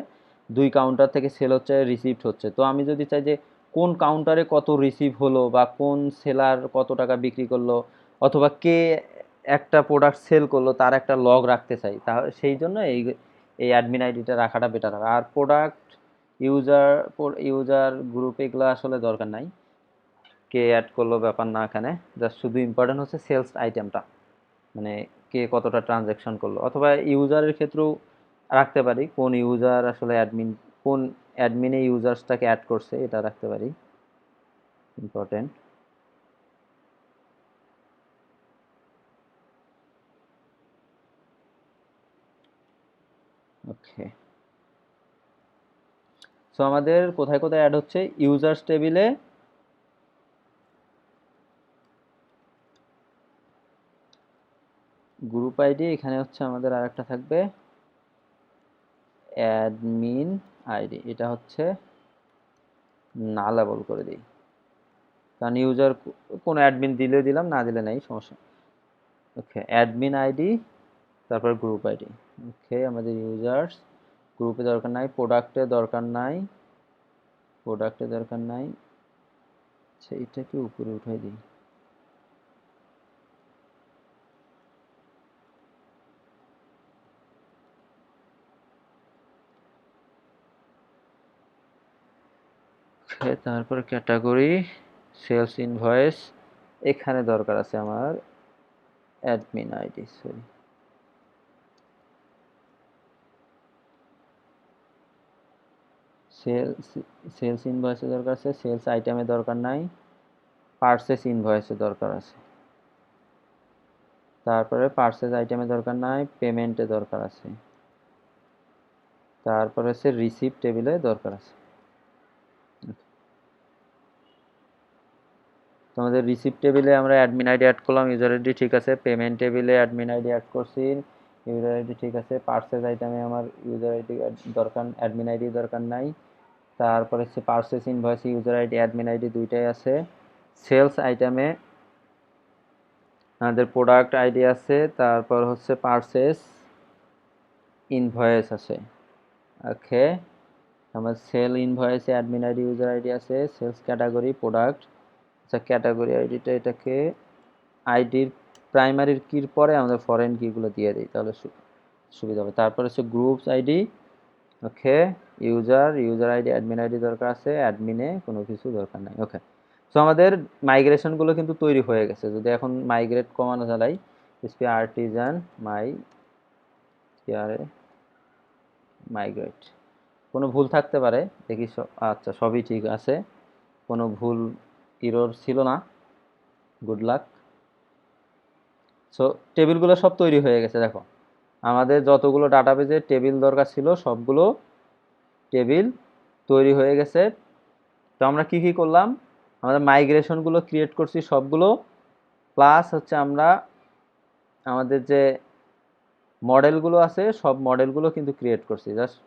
দুই কাউন্টার থেকে সেল হচ্ছে, রিসিপ্ট হচ্ছে। তো আমি যদি চাই যে কোন কাউন্টারে কত রিসিভ হলো, বা কোন সেলার কত টাকা বিক্রি করলো, অথবা কে একটা প্রোডাক্ট সেল করলো, তার একটা লগ রাখতে চাই, তাহলে সেই জন্য এই এই অ্যাডমিন আইডিটা রাখাটা বেটার হবে। আর প্রোডাক্ট, ইউজার ইউজার গ্রুপ এগুলো আসলে দরকার নাই, কে অ্যাড করলো ব্যাপার না এখানে, জাস্ট শুধু ইম্পর্টেন্ট হচ্ছে সেলস আইটেমটা, মানে কে কতটা ট্রানজ্যাকশন করলো। অথবা ইউজারের ক্ষেত্রেও রাখতে পারি কোন ইউজার আসলে অ্যাডমিন, কোন অ্যাডমিনে ইউজার্সটাকে অ্যাড করছে, এটা রাখতে পারি, ইম্পর্টেন্ট। ওকে, সো আমাদের কোথায় কোথায় অ্যাড হচ্ছে, ইউজার্স টেবিলে, গ্রুপ আইডি, এখানে হচ্ছে আমাদের আরেকটা থাকবে অ্যাডমিন আইডি, এটা হচ্ছে নালেবল করে দিই, কারণ ইউজার কোনো অ্যাডমিন দিলে দিলাম, না দিলে নাই, সমস্যা। ওকে, অ্যাডমিন আইডি, তারপর গ্রুপ আইডি। ওকে, আমাদের ইউজার্স, গ্রুপে দরকার নাই, প্রোডাক্টে দরকার নাই, প্রোডাক্টে দরকার নাই, সেইটাকে উপরে উঠাই দিই। তারপর ক্যাটাগরি, সেলস ইনভয়েস, এখানে দরকার আছে আমার admin ID, sorry, sales sales ইনভয়েসে দরকার আছে, সেলস আইটেমে দরকার নাই, পারচেস ইনভয়েসে দরকার আছে, তারপরে পারচেস আইটেমে দরকার নাই, পেমেন্টে দরকার আছে, তারপরে হচ্ছে রিসিপ্ট টেবিলে দরকার আছে। তো আমাদের রিসিপ্ট টেবিলে আমরা অ্যাডমিন আইডি অ্যাড করলাম, ইউজার আইডি ঠিক আছে, পেমেন্ট টেবিলে অ্যাডমিন আইডি অ্যাড করছি, ইউজার আইডি ঠিক আছে, পার্সেস আইটেমে আমার ইউজার আইডি দরকার, অ্যাডমিন আইডি দরকার নাই। তারপরে হচ্ছে purchase invoice user ID admin ID দুইটাই আছে। সেলস আইটেমে আমাদের প্রোডাক্ট আইডি আছে, তারপর হচ্ছে পার্সেস ইনভয়েস আছে। ওকে, আমার সেল ইনভয়েসে অ্যাডমিন আইডি ইউজার আইডি আছে, সেলস ক্যাটাগরি প্রোডাক্ট, আচ্ছা ক্যাটাগরি আইডিটা এটাকে আইডির প্রাইমারির কির পরে আমাদের ফরেন কিগুলো দিয়ে দিই, তাহলে সুবিধা হবে। তারপর হচ্ছে গ্রুপস আইডি, ওকে, ইউজার আইডি অ্যাডমিন আইডি দরকার আছে, অ্যাডমিনে কোনো কিছু দরকার নাই। ওকে, সো আমাদের মাইগ্রেশনগুলো কিন্তু তৈরি হয়ে গেছে। যদি এখন মাইগ্রেট কমানো চালাই, এসপি আর্টিজান মাইগ্রেট, কোনো ভুল থাকতে পারে দেখি, আচ্ছা সবই ঠিক আছে, কোনো ভুল ইরর ছিল না, গুড লাক। সো টেবিলগুলো সব তৈরি হয়ে গেছে। দেখো আমাদের যতগুলো ডাটাবেজে টেবিল দরকার ছিল সবগুলো টেবিল তৈরি হয়ে গেছে। তো আমরা কি কি করলাম, আমাদের মাইগ্রেশনগুলো ক্রিয়েট করছি সবগুলো, প্লাস হচ্ছে আমরা আমাদের যে মডেলগুলো আছে সব মডেলগুলো কিন্তু ক্রিয়েট করছি। জাস্ট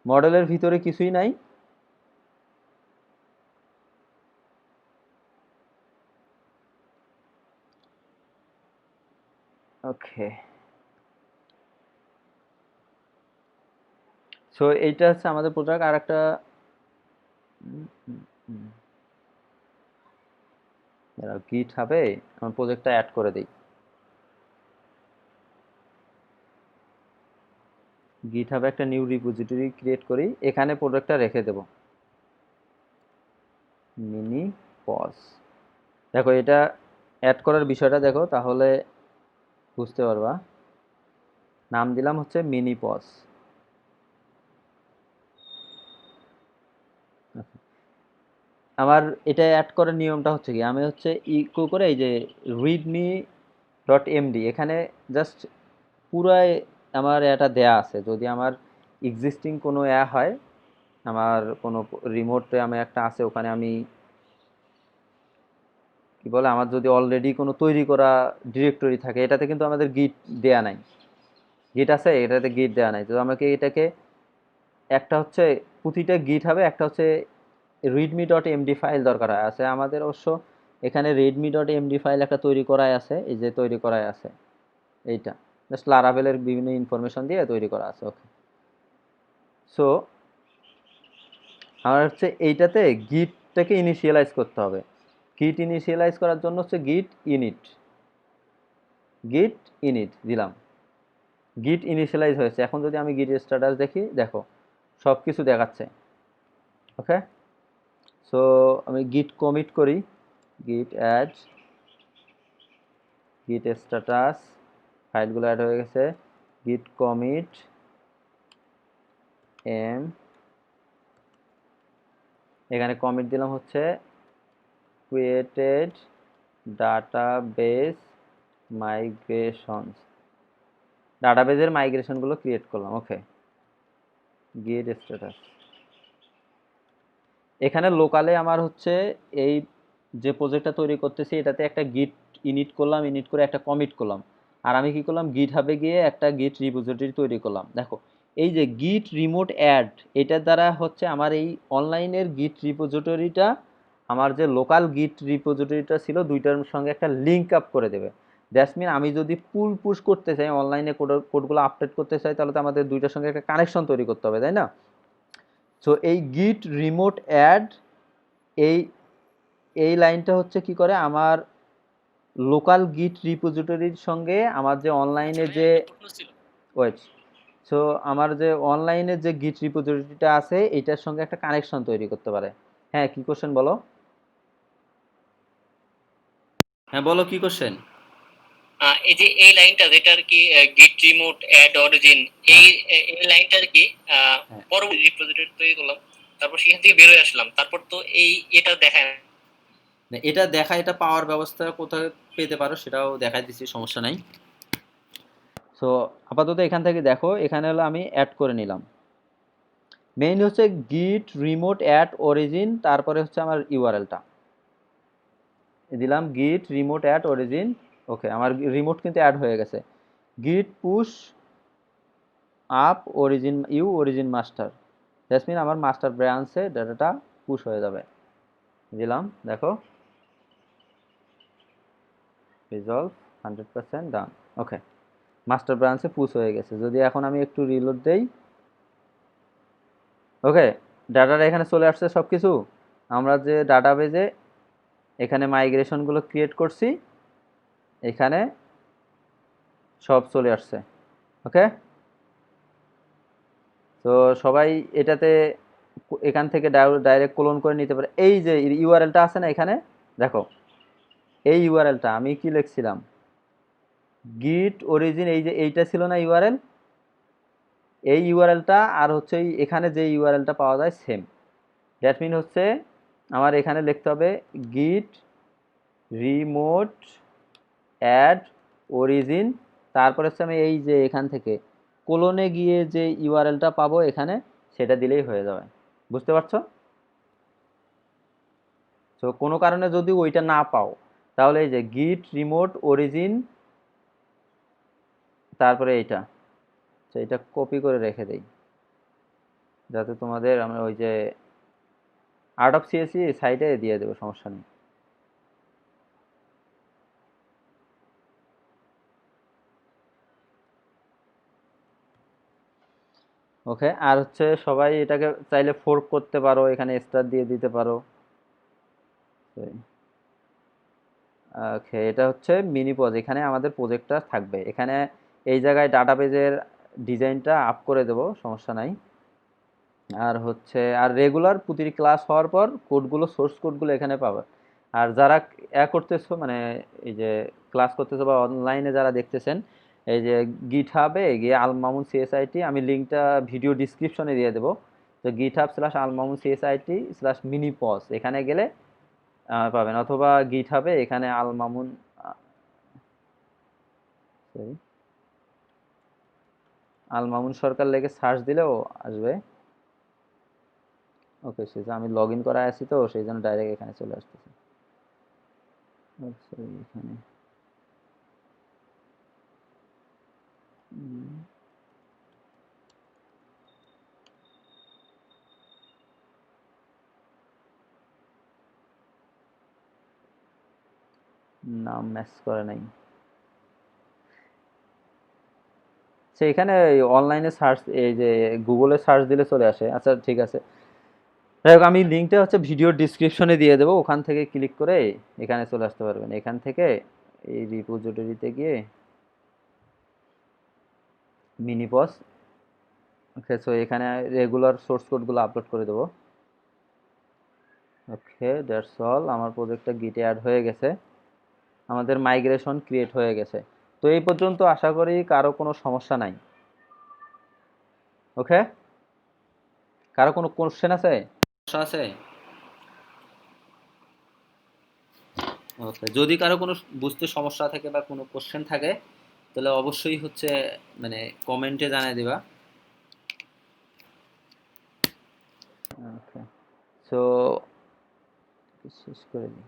মডেলের ভিতরে কিছুই নাই, ওকে। সো এইটা হচ্ছে আমাদের প্রোডাক্ট। আর একটা গিট হবে, আমার প্রজেক্টটা অ্যাড করে দিই, গিট হবে একটা নিউ রিপোজিটরি ক্রিয়েট করি, এখানে প্রোডাক্টটা রেখে দেব মিনি পজ। দেখো এটা অ্যাড করার বিষয়টা দেখো, তাহলে বুঝতে পারবা। নাম দিলাম হচ্ছে মিনি পজ। আমার এটা অ্যাড করার নিয়মটা হচ্ছে কি, আমি হচ্ছে ইকো করে এই যে রিডমি ডট এমডি এখানে জাস্ট পুরাই আমার এটা দেয়া আছে। যদি আমার এক্সিস্টিং কোনো হয়, আমার কোনো রিমোটে আমি একটা আছে, ওখানে আমি কি বলে, আমার যদি অলরেডি কোনো তৈরি করা ডিরেক্টরি থাকে, এটাতে কিন্তু আমাদের গিট দেয়া নাই, গিট আছে এটাতে গিট দেওয়া নাই। তো আমাকে এটাকে একটা হচ্ছে প্রতিটা গিট হবে, একটা হচ্ছে রিডমি ডট এমডি ফাইল দরকার হয় আছে আমাদের অবশ্য। এখানে রেডমি ডট এমডি ফাইল একটা তৈরি করাই আছে, এই যে তৈরি করাই আছে এইটা, জাস্ট লারাভেলের বিভিন্ন ইনফরমেশন দিয়ে তৈরি করা আছে। ওকে, সো আমার হচ্ছে এইটাতে গিটটাকে ইনিশিয়ালাইজ করতে হবে। গিট ইনিশিয়ালাইজ করার জন্য হচ্ছে গিট ইনিট দিলাম, গিট ইনিশিয়ালাইজ হয়েছে। এখন যদি আমি গিট স্ট্যাটাস দেখি, দেখো সব কিছু দেখাচ্ছে। ওকে, সো আমি গিট কমিট করি, গিট অ্যাড, গিট স্ট্যাটাস, ফাইলগুলো অ্যাড হয়ে গেছে, গিট কমিট এম, এখানে কমিট দিলাম হচ্ছে ক্রিয়েটেড ডাটাবেস মাইগ্রেশনস, ডাটাবেজের মাইগ্রেশনগুলো ক্রিয়েট করলাম। ওকে, গিট স্ট্যাটাস, এখানে লোকালে আমার হচ্ছে এই যে প্রজেক্টটা তৈরি করতেছি এটাতে একটা গিট ইনিট করলাম, ইনিট করে একটা কমিট করলাম। আর আমি কি করলাম, গিট হাবে গিয়ে একটা গিট রিপোজিটরি তৈরি করলাম। দেখো এই যে গিট রিমোট অ্যাড, এটার দ্বারা হচ্ছে আমার এই অনলাইনের গিট রিপোজিটরিটা আমার যে লোকাল গিট রিপোজিটরিটা ছিল দুইটার সঙ্গে একটা লিঙ্ক আপ করে দেবে। দ্যাটস মিন আমি যদি পুল পুশ করতে চাই, অনলাইনে কোডগুলো আপডেট করতে চাই, তাহলে তো আমাদের দুইটার সঙ্গে একটা কানেকশন তৈরি করতে হবে, তাই না? সো এই গিট রিমোট অ্যাড, এই এই লাইনটা হচ্ছে কি করে, আমার লোকাল গিট রিপোজিটরির সঙ্গে আমার যে অনলাইনে যে প্রশ্ন ছিল। ওয়েট, সো আমার যে অনলাইনে যে গিট রিপোজিটরিটা আছে এটার সঙ্গে একটা কানেকশন তৈরি করতে পারে। হ্যাঁ, কি কোশ্চেন বলো? হ্যাঁ বলো, কি কোশ্চেন? এই যে এই লাইনটা যেটা আর কি গিট রিমোট অ্যাড অরিজিন, এই এই লাইনটার কি হ্যাঁ, পরবর্তী রিপোজিটরি তৈরি করলাম, তারপর সেখান থেকে বের হয়ে আসলাম, তারপর তো এই এটা দেখায় না। না, এটা দেখা, এটা পাওয়ার ব্যবস্থা কোথায় পেতে পারো সেটাও দেখাই দিচ্ছি, সমস্যা নাই। সো আপাতত এখান থেকে দেখো, এখানে হলো আমি অ্যাড করে নিলাম, মেইন হচ্ছে গিট রিমোট অ্যাট অরিজিন, তারপরে হচ্ছে আমার ইউআরএলটা। দিলাম গিট রিমোট অ্যাট অরিজিন। ওকে, আমার রিমোট কিন্তু অ্যাড হয়ে গেছে। Git push up origin origin master, that's mean আমার মাস্টার ব্রাঞ্চে ডাটাটা পুশ হয়ে যাবে। দিলাম, দেখো রিজলভ 100% ডান। ওকে, মাস্টার ব্রাঞ্চে পুশ হয়ে গেছে। যদি এখন আমি একটু রিলোড দেই, ওকে, ডাটাটা এখানে চলে আসছে সব কিছু। আমরা যে ডাটাবেজে এখানে মাইগ্রেশনগুলো ক্রিয়েট করছি, এখানে সব চলে আসছে। ওকে, তো সবাই এটাতে এখান থেকে ডাইরেক্ট ক্লোন করে নিতে পারে। এই যে ইউআরএলটা আছে না এখানে, দেখো এই ইউআরএলটা আমি কি লিখছিলাম, গিট অরিজিন, এই যে এইটা ছিল না ইউআরএল, এই ইউআরএলটা আর হচ্ছে এখানে যে ইউআরএলটা পাওয়া যায় সেম। দ্যাট মিন হচ্ছে আমার এখানে লিখতে হবে গিট রিমোট অ্যাড অরিজিন, তারপরে হচ্ছে আমি এই যে এখান থেকে কোলনে গিয়ে যে ইউআরএলটা পাবো এখানে, সেটা দিলেই হয়ে যাবে। বুঝতে পারছো? তো কোনো কারণে যদি ওইটা না পাও, তাহলে এই যে গিট রিমোট অরিজিন, তারপরে এইটা, তো এটা কপি করে রেখে দেই, যাতে তোমাদের আমরা ওই যে আর্ট অফ সিএসসি সাইটে দিয়ে দেবো, সমস্যা নেই। ওকে, আর হচ্ছে সবাই এটাকে চাইলে ফোর্ক করতে পারো, এখানে স্টার দিয়ে দিতে পারো। ওকে, এটা হচ্ছে মিনি পজ, এখানে আমাদের প্রজেক্টটা থাকবে। এখানে এই জায়গায় ডাটাবেজের ডিজাইনটা আপ করে দেব, সমস্যা নাই। আর হচ্ছে আর রেগুলার প্রতিটি ক্লাস হওয়ার পর কোডগুলো, সোর্স কোডগুলো এখানে পাবে। আর যারা করতেছো, মানে এই যে ক্লাস করতেছো বা অনলাইনে যারা দেখতেছেন, এই যে গিটহাবে গিয়ে আল মামুন সিএসআইটি, আমি লিঙ্কটা ভিডিও ডিসক্রিপশনে দিয়ে দেবো। তো github/almamun/csit/minipos, এখানে গেলে পাবেন, অথবা গিটহাবে এখানে আল মামুন, সরি, আল মামুন সরকার লেগে সার্চ দিলেও আসবে। ওকে, সেটা আমি লগ ইন করা আছি তো সেই জন্য ডাইরেক্ট এখানে চলে আসতেছে। আচ্ছা, এখানে নাম ম্যাচ করে নাই। এখানে অনলাইনে সার্চ, এই যে গুগলে সার্চ দিলে চলে আসে। আচ্ছা ঠিক আছে, যাই হোক, আমি লিঙ্কটা হচ্ছে ভিডিও ডিসক্রিপশনে দিয়ে দেবো, ওখান থেকে ক্লিক করে এখানে চলে আসতে পারবেন। এখান থেকে এই রিপোজিটরিতে গিয়ে মিনিপস, ওকে, সো এখানে রেগুলার সোর্স কোডগুলো আপলোড করে দেবো। ওকে, দ্যাটস অল, আমার প্রজেক্টটা গিটে অ্যাড হয়ে গেছে, আমাদের মাইগ্রেশন ক্রিয়েট হয়ে গেছে। তো এই পর্যন্ত আশা করি কারো কোনো সমস্যা নাই। ওকে, কারো কোনো কোশ্চেন আছে, সমস্যা আছে? ওকে, যদি কারো কোনো বুঝতে সমস্যা থাকে বা কোনো কোশ্চেন থাকে, তাহলে অবশ্যই হচ্ছে মানে কমেন্টে জানিয়ে দিবা। ওকে, সো শেষ করে দিই।